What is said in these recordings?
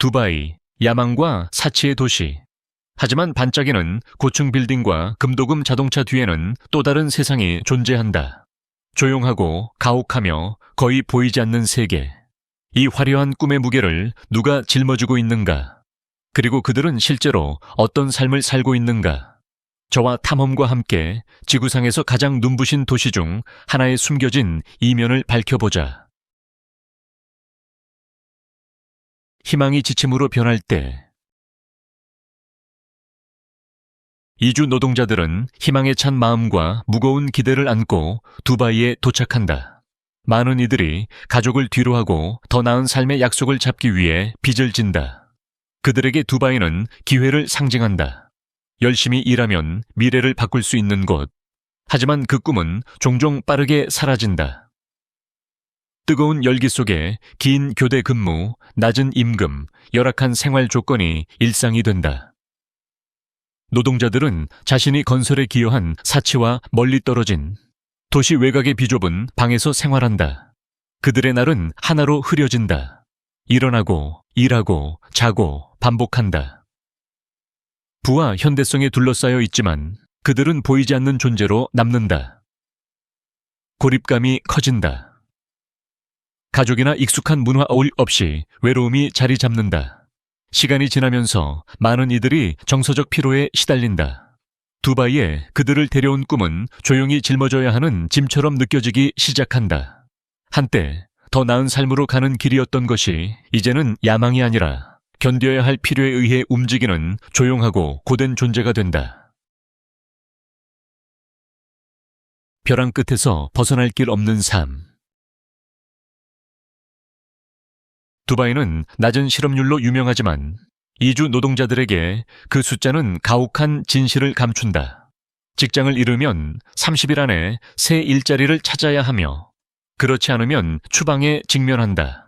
두바이, 야망과 사치의 도시. 하지만 반짝이는 고층 빌딩과 금도금 자동차 뒤에는 또 다른 세상이 존재한다. 조용하고 가혹하며 거의 보이지 않는 세계. 이 화려한 꿈의 무게를 누가 짊어지고 있는가? 그리고 그들은 실제로 어떤 삶을 살고 있는가? 저와 탐험과 함께 지구상에서 가장 눈부신 도시 중 하나에 숨겨진 이면을 밝혀보자. 희망이 지침으로 변할 때 이주 노동자들은 희망에 찬 마음과 무거운 기대를 안고 두바이에 도착한다. 많은 이들이 가족을 뒤로하고 더 나은 삶의 약속을 잡기 위해 빚을 진다. 그들에게 두바이는 기회를 상징한다. 열심히 일하면 미래를 바꿀 수 있는 곳. 하지만 그 꿈은 종종 빠르게 사라진다. 뜨거운 열기 속에 긴 교대 근무, 낮은 임금, 열악한 생활 조건이 일상이 된다. 노동자들은 자신이 건설에 기여한 사치와 멀리 떨어진 도시 외곽의 비좁은 방에서 생활한다. 그들의 날은 하나로 흐려진다. 일어나고, 일하고, 자고, 반복한다. 부와 현대성에 둘러싸여 있지만 그들은 보이지 않는 존재로 남는다. 고립감이 커진다. 가족이나 익숙한 문화 어울 없이 외로움이 자리 잡는다. 시간이 지나면서 많은 이들이 정서적 피로에 시달린다. 두바이에 그들을 데려온 꿈은 조용히 짊어져야 하는 짐처럼 느껴지기 시작한다. 한때 더 나은 삶으로 가는 길이었던 것이 이제는 야망이 아니라 견뎌야 할 필요에 의해 움직이는 조용하고 고된 존재가 된다. 벼랑 끝에서 벗어날 길 없는 삶. 두바이는 낮은 실업률로 유명하지만 이주 노동자들에게 그 숫자는 가혹한 진실을 감춘다. 직장을 잃으면 30일 안에 새 일자리를 찾아야 하며 그렇지 않으면 추방에 직면한다.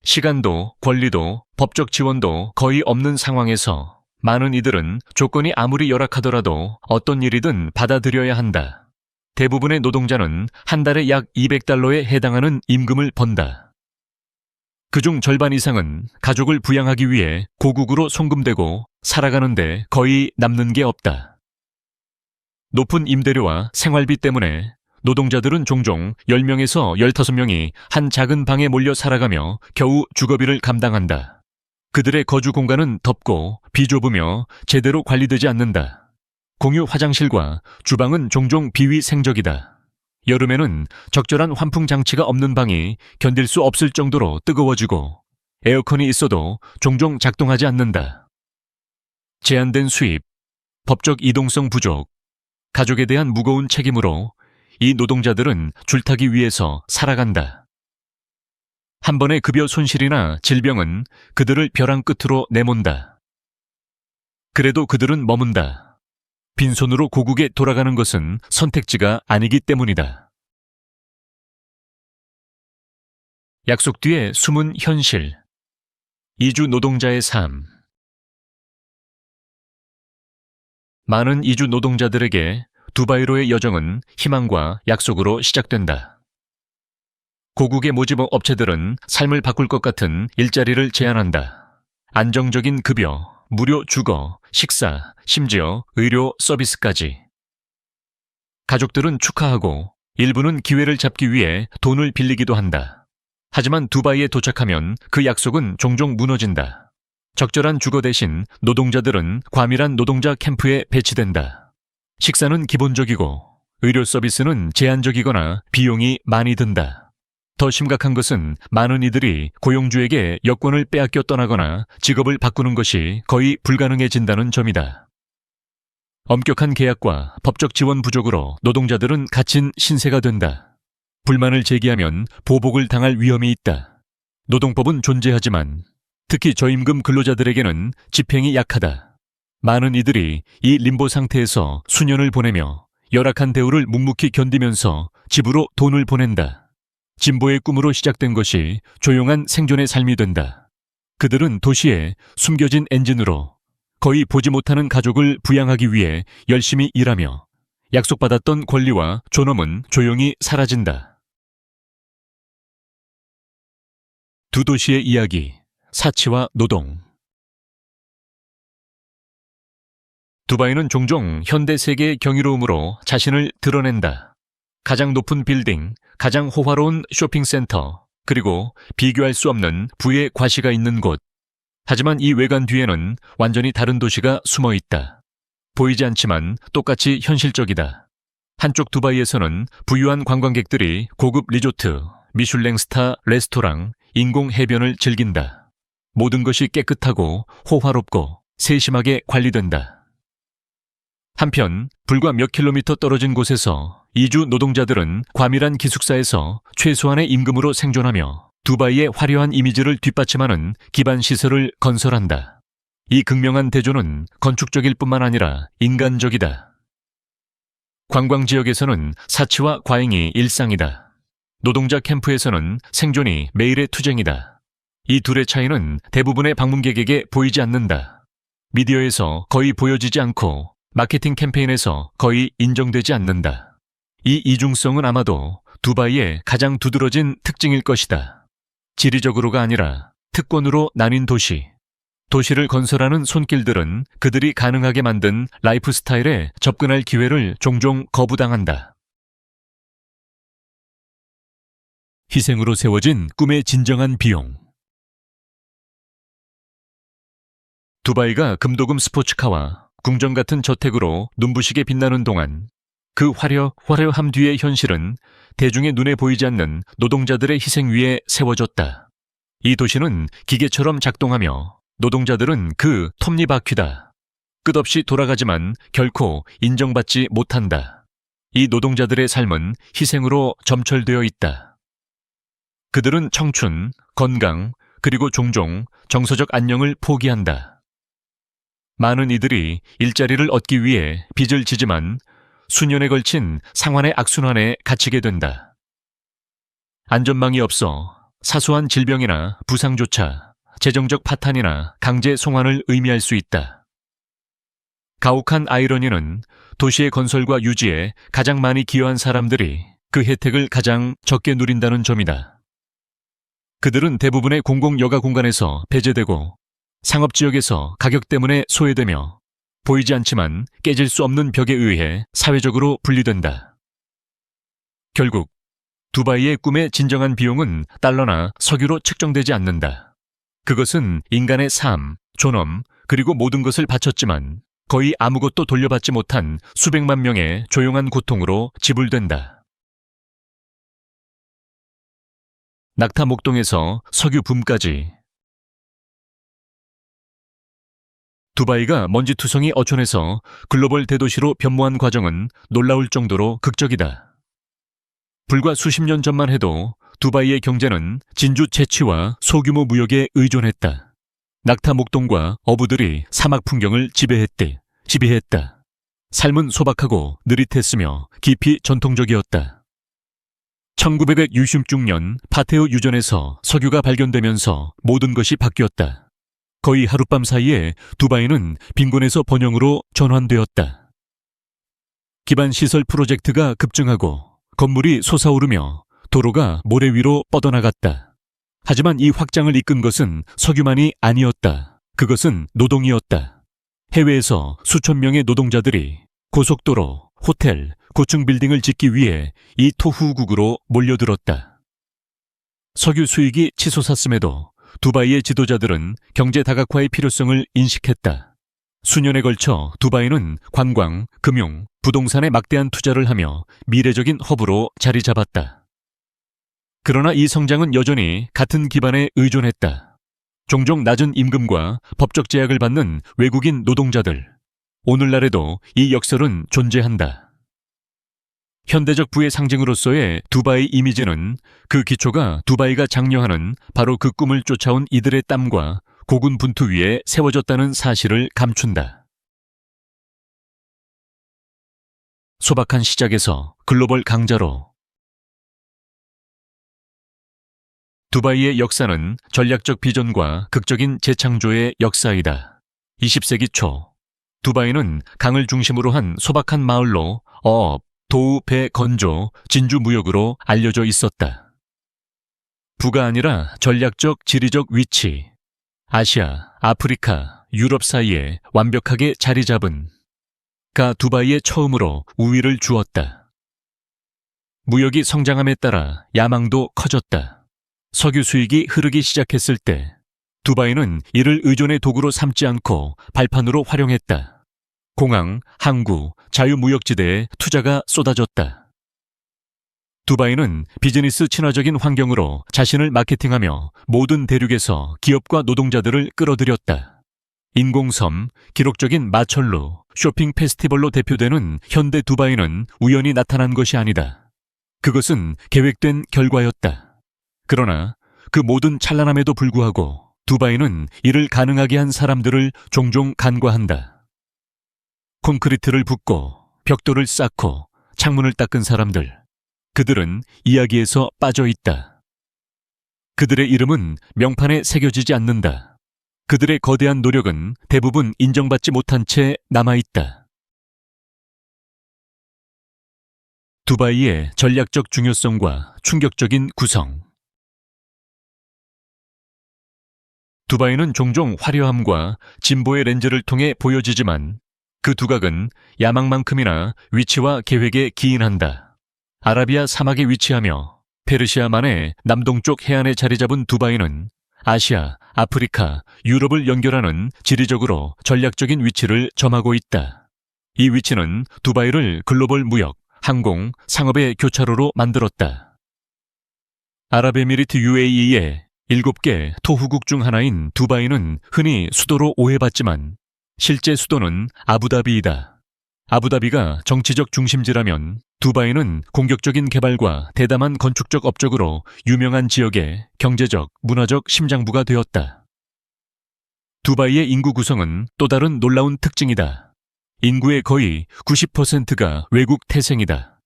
시간도 권리도 법적 지원도 거의 없는 상황에서 많은 이들은 조건이 아무리 열악하더라도 어떤 일이든 받아들여야 한다. 대부분의 노동자는 한 달에 약 200달러에 해당하는 임금을 번다. 그중 절반 이상은 가족을 부양하기 위해 고국으로 송금되고 살아가는데 거의 남는 게 없다. 높은 임대료와 생활비 때문에 노동자들은 종종 10명에서 15명이 한 작은 방에 몰려 살아가며 겨우 주거비를 감당한다. 그들의 거주 공간은 덥고 비좁으며 제대로 관리되지 않는다. 공유 화장실과 주방은 종종 비위생적이다. 여름에는 적절한 환풍 장치가 없는 방이 견딜 수 없을 정도로 뜨거워지고 에어컨이 있어도 종종 작동하지 않는다. 제한된 수입, 법적 이동성 부족, 가족에 대한 무거운 책임으로 이 노동자들은 줄타기 위해서 살아간다. 한 번의 급여 손실이나 질병은 그들을 벼랑 끝으로 내몬다. 그래도 그들은 머문다. 빈손으로 고국에 돌아가는 것은 선택지가 아니기 때문이다. 약속 뒤에 숨은 현실. 이주 노동자의 삶. 많은 이주 노동자들에게 두바이로의 여정은 희망과 약속으로 시작된다. 고국의 모집 업체들은 삶을 바꿀 것 같은 일자리를 제안한다. 안정적인 급여, 무료 주거, 식사, 심지어 의료 서비스까지. 가족들은 축하하고 일부는 기회를 잡기 위해 돈을 빌리기도 한다. 하지만 두바이에 도착하면 그 약속은 종종 무너진다. 적절한 주거 대신 노동자들은 과밀한 노동자 캠프에 배치된다. 식사는 기본적이고 의료 서비스는 제한적이거나 비용이 많이 든다. 더 심각한 것은 많은 이들이 고용주에게 여권을 빼앗겨 떠나거나 직업을 바꾸는 것이 거의 불가능해진다는 점이다. 엄격한 계약과 법적 지원 부족으로 노동자들은 갇힌 신세가 된다. 불만을 제기하면 보복을 당할 위험이 있다. 노동법은 존재하지만 특히 저임금 근로자들에게는 집행이 약하다. 많은 이들이 이 림보 상태에서 수년을 보내며 열악한 대우를 묵묵히 견디면서 집으로 돈을 보낸다. 진보의 꿈으로 시작된 것이 조용한 생존의 삶이 된다. 그들은 도시에 숨겨진 엔진으로 거의 보지 못하는 가족을 부양하기 위해 열심히 일하며 약속받았던 권리와 존엄은 조용히 사라진다. 두 도시의 이야기, 사치와 노동. 두바이는 종종 현대 세계의 경이로움으로 자신을 드러낸다. 가장 높은 빌딩, 가장 호화로운 쇼핑센터, 그리고 비교할 수 없는 부의 과시가 있는 곳. 하지만 이 외관 뒤에는 완전히 다른 도시가 숨어 있다. 보이지 않지만 똑같이 현실적이다. 한쪽 두바이에서는 부유한 관광객들이 고급 리조트, 미슐랭 스타 레스토랑, 인공 해변을 즐긴다. 모든 것이 깨끗하고 호화롭고 세심하게 관리된다. 한편 불과 몇 킬로미터 떨어진 곳에서 이주 노동자들은 과밀한 기숙사에서 최소한의 임금으로 생존하며 두바이의 화려한 이미지를 뒷받침하는 기반 시설을 건설한다. 이 극명한 대조는 건축적일 뿐만 아니라 인간적이다. 관광지역에서는 사치와 과잉이 일상이다. 노동자 캠프에서는 생존이 매일의 투쟁이다. 이 둘의 차이는 대부분의 방문객에게 보이지 않는다. 미디어에서 거의 보여지지 않고 마케팅 캠페인에서 거의 인정되지 않는다. 이 이중성은 아마도 두바이의 가장 두드러진 특징일 것이다. 지리적으로가 아니라 특권으로 나뉜 도시. 도시를 건설하는 손길들은 그들이 가능하게 만든 라이프 스타일에 접근할 기회를 종종 거부당한다. 희생으로 세워진 꿈의 진정한 비용. 두바이가 금도금 스포츠카와 궁전 같은 저택으로 눈부시게 빛나는 동안 그 화려함 뒤의 현실은 대중의 눈에 보이지 않는 노동자들의 희생 위에 세워졌다. 이 도시는 기계처럼 작동하며 노동자들은 그 톱니바퀴다. 끝없이 돌아가지만 결코 인정받지 못한다. 이 노동자들의 삶은 희생으로 점철되어 있다. 그들은 청춘, 건강, 그리고 종종 정서적 안녕을 포기한다. 많은 이들이 일자리를 얻기 위해 빚을 지지만 수년에 걸친 상환의 악순환에 갇히게 된다. 안전망이 없어 사소한 질병이나 부상조차 재정적 파탄이나 강제 송환을 의미할 수 있다. 가혹한 아이러니는 도시의 건설과 유지에 가장 많이 기여한 사람들이 그 혜택을 가장 적게 누린다는 점이다. 그들은 대부분의 공공 여가 공간에서 배제되고 상업지역에서 가격 때문에 소외되며 보이지 않지만 깨질 수 없는 벽에 의해 사회적으로 분리된다. 결국 두바이의 꿈의 진정한 비용은 달러나 석유로 측정되지 않는다. 그것은 인간의 삶, 존엄, 그리고 모든 것을 바쳤지만 거의 아무것도 돌려받지 못한 수백만 명의 조용한 고통으로 지불된다. 낙타 목동에서 석유 붐까지. 두바이가 먼지투성이 어촌에서 글로벌 대도시로 변모한 과정은 놀라울 정도로 극적이다. 불과 수십 년 전만 해도 두바이의 경제는 진주 채취와 소규모 무역에 의존했다. 낙타 목동과 어부들이 사막 풍경을 지배했다. 삶은 소박하고 느릿했으며 깊이 전통적이었다. 1966년 파테오 유전에서 석유가 발견되면서 모든 것이 바뀌었다. 거의 하룻밤 사이에 두바이는 빈곤에서 번영으로 전환되었다. 기반시설 프로젝트가 급증하고 건물이 솟아오르며 도로가 모래 위로 뻗어나갔다. 하지만 이 확장을 이끈 것은 석유만이 아니었다. 그것은 노동이었다. 해외에서 수천 명의 노동자들이 고속도로, 호텔, 고층 빌딩을 짓기 위해 이 토후국으로 몰려들었다. 석유 수익이 치솟았음에도 두바이의 지도자들은 경제 다각화의 필요성을 인식했다. 수년에 걸쳐 두바이는 관광, 금융, 부동산에 막대한 투자를 하며 미래적인 허브로 자리 잡았다. 그러나 이 성장은 여전히 같은 기반에 의존했다. 종종 낮은 임금과 법적 제약을 받는 외국인 노동자들. 오늘날에도 이 역설은 존재한다. 현대적 부의 상징으로서의 두바이 이미지는 그 기초가 두바이가 장려하는 바로 그 꿈을 쫓아온 이들의 땀과 고군분투 위에 세워졌다는 사실을 감춘다. 소박한 시작에서 글로벌 강자로. 두바이의 역사는 전략적 비전과 극적인 재창조의 역사이다. 20세기 초, 두바이는 강을 중심으로 한 소박한 마을로 어업, 도우, 배, 건조, 진주 무역으로 알려져 있었다. 부가 아니라 전략적 지리적 위치, 아시아, 아프리카, 유럽 사이에 완벽하게 자리 잡은 두바이에 처음으로 우위를 주었다. 무역이 성장함에 따라 야망도 커졌다. 석유 수익이 흐르기 시작했을 때 두바이는 이를 의존의 도구로 삼지 않고 발판으로 활용했다. 공항, 항구, 자유무역지대에 투자가 쏟아졌다. 두바이는 비즈니스 친화적인 환경으로 자신을 마케팅하며 모든 대륙에서 기업과 노동자들을 끌어들였다. 인공섬, 기록적인 마철로, 쇼핑 페스티벌로 대표되는 현대 두바이는 우연히 나타난 것이 아니다. 그것은 계획된 결과였다. 그러나 그 모든 찬란함에도 불구하고 두바이는 이를 가능하게 한 사람들을 종종 간과한다. 콘크리트를 붓고 벽돌을 쌓고 창문을 닦은 사람들, 그들은 이야기에서 빠져 있다. 그들의 이름은 명판에 새겨지지 않는다. 그들의 거대한 노력은 대부분 인정받지 못한 채 남아있다. 두바이의 전략적 중요성과 충격적인 구성. 두바이는 종종 화려함과 진보의 렌즈를 통해 보여지지만 그 두각은 야망만큼이나 위치와 계획에 기인한다. 아라비아 사막에 위치하며 페르시아만의 남동쪽 해안에 자리 잡은 두바이는 아시아, 아프리카, 유럽을 연결하는 지리적으로 전략적인 위치를 점하고 있다. 이 위치는 두바이를 글로벌 무역, 항공, 상업의 교차로로 만들었다. 아랍에미리트 UAE의 7개 토후국 중 하나인 두바이는 흔히 수도로 오해받지만 실제 수도는 아부다비이다. 아부다비가 정치적 중심지라면 두바이는 공격적인 개발과 대담한 건축적 업적으로 유명한 지역의 경제적, 문화적 심장부가 되었다. 두바이의 인구 구성은 또 다른 놀라운 특징이다. 인구의 거의 90%가 외국 태생이다.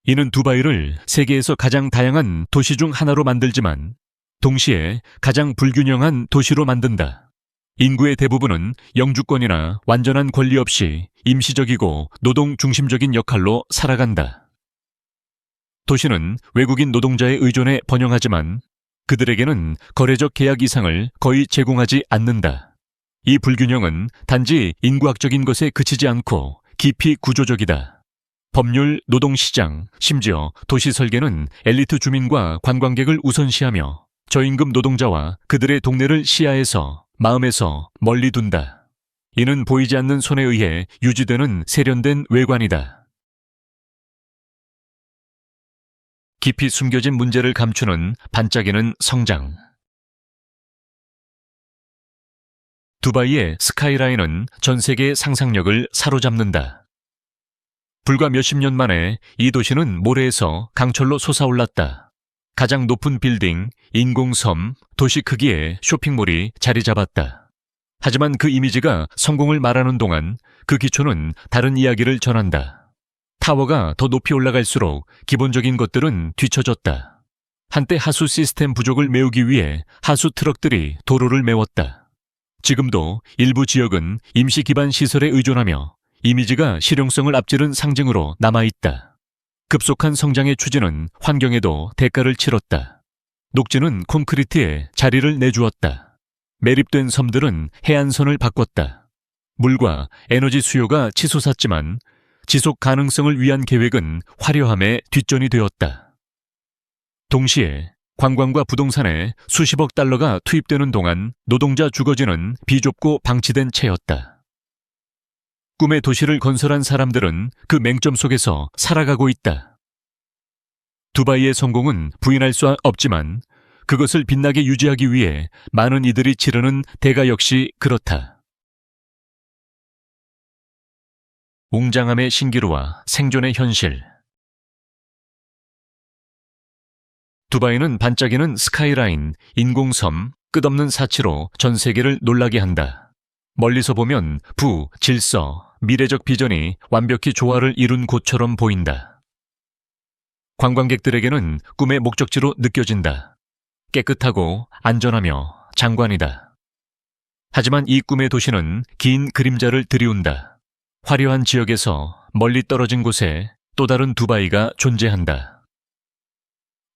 이는 두바이를 세계에서 가장 다양한 도시 중 하나로 만들지만 동시에 가장 불균형한 도시로 만든다. 인구의 대부분은 영주권이나 완전한 권리 없이 임시적이고 노동 중심적인 역할로 살아간다. 도시는 외국인 노동자의 의존에 번영하지만 그들에게는 거래적 계약 이상을 거의 제공하지 않는다. 이 불균형은 단지 인구학적인 것에 그치지 않고 깊이 구조적이다. 법률, 노동시장, 심지어 도시 설계는 엘리트 주민과 관광객을 우선시하며 저임금 노동자와 그들의 동네를 시야에서, 마음에서 멀리 둔다. 이는 보이지 않는 손에 의해 유지되는 세련된 외관이다. 깊이 숨겨진 문제를 감추는 반짝이는 성장. 두바이의 스카이라인은 전 세계의 상상력을 사로잡는다. 불과 몇십 년 만에 이 도시는 모래에서 강철로 솟아올랐다. 가장 높은 빌딩, 인공섬, 도시 크기의 쇼핑몰이 자리 잡았다. 하지만 그 이미지가 성공을 말하는 동안 그 기초는 다른 이야기를 전한다. 타워가 더 높이 올라갈수록 기본적인 것들은 뒤처졌다. 한때 하수 시스템 부족을 메우기 위해 하수 트럭들이 도로를 메웠다. 지금도 일부 지역은 임시 기반 시설에 의존하며 이미지가 실용성을 앞지른 상징으로 남아있다. 급속한 성장의 추진은 환경에도 대가를 치렀다. 녹지는 콘크리트에 자리를 내주었다. 매립된 섬들은 해안선을 바꿨다. 물과 에너지 수요가 치솟았지만 지속 가능성을 위한 계획은 화려함의 뒷전이 되었다. 동시에 관광과 부동산에 수십억 달러가 투입되는 동안 노동자 주거지는 비좁고 방치된 채였다. 꿈의 도시를 건설한 사람들은 그 맹점 속에서 살아가고 있다. 두바이의 성공은 부인할 수 없지만 그것을 빛나게 유지하기 위해 많은 이들이 치르는 대가 역시 그렇다. 웅장함의 신기루와 생존의 현실. 두바이는 반짝이는 스카이라인, 인공섬, 끝없는 사치로 전 세계를 놀라게 한다. 멀리서 보면 부, 질서, 미래적 비전이 완벽히 조화를 이룬 곳처럼 보인다. 관광객들에게는 꿈의 목적지로 느껴진다. 깨끗하고 안전하며 장관이다. 하지만 이 꿈의 도시는 긴 그림자를 들이운다. 화려한 지역에서 멀리 떨어진 곳에 또 다른 두바이가 존재한다.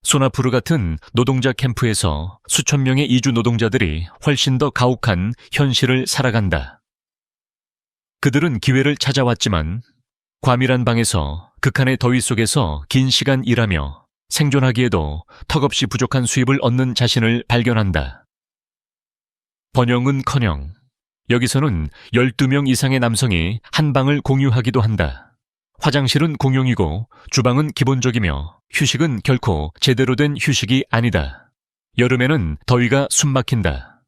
소나푸르 같은 노동자 캠프에서 수천 명의 이주 노동자들이 훨씬 더 가혹한 현실을 살아간다. 그들은 기회를 찾아왔지만 과밀한 방에서 극한의 더위 속에서 긴 시간 일하며 생존하기에도 턱없이 부족한 수입을 얻는 자신을 발견한다. 번영은커녕 여기서는 12명 이상의 남성이 한 방을 공유하기도 한다. 화장실은 공용이고 주방은 기본적이며 휴식은 결코 제대로 된 휴식이 아니다. 여름에는 더위가 숨막힌다.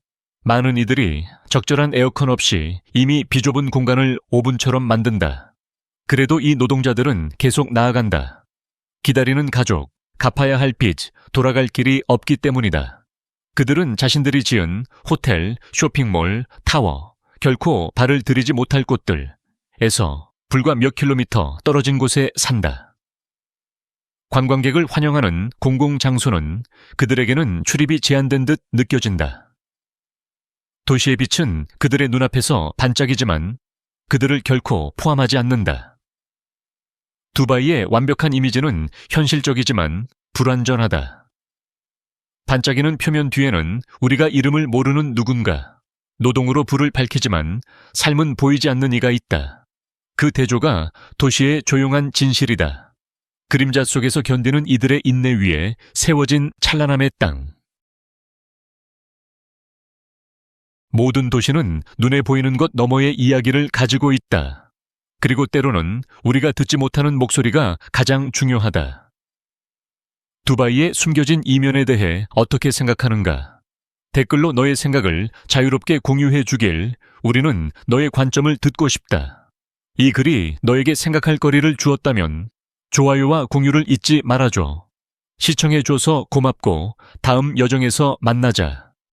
많은 이들이 적절한 에어컨 없이 이미 비좁은 공간을 오븐처럼 만든다. 그래도 이 노동자들은 계속 나아간다. 기다리는 가족, 갚아야 할 빚, 돌아갈 길이 없기 때문이다. 그들은 자신들이 지은 호텔, 쇼핑몰, 타워, 결코 발을 들이지 못할 곳들에서 불과 몇 킬로미터 떨어진 곳에 산다. 관광객을 환영하는 공공장소는 그들에게는 출입이 제한된 듯 느껴진다. 도시의 빛은 그들의 눈앞에서 반짝이지만 그들을 결코 포함하지 않는다. 두바이의 완벽한 이미지는 현실적이지만 불완전하다. 반짝이는 표면 뒤에는 우리가 이름을 모르는 누군가, 노동으로 불을 밝히지만 삶은 보이지 않는 이가 있다. 그 대조가 도시의 조용한 진실이다. 그림자 속에서 견디는 이들의 인내 위에 세워진 찬란함의 땅. 모든 도시는 눈에 보이는 것 너머의 이야기를 가지고 있다. 그리고 때로는 우리가 듣지 못하는 목소리가 가장 중요하다. 두바이의 숨겨진 이면에 대해 어떻게 생각하는가? 댓글로 너의 생각을 자유롭게 공유해 주길. 우리는 너의 관점을 듣고 싶다. 이 글이 너에게 생각할 거리를 주었다면 좋아요와 공유를 잊지 말아줘. 시청해줘서 고맙고 다음 여정에서 만나자.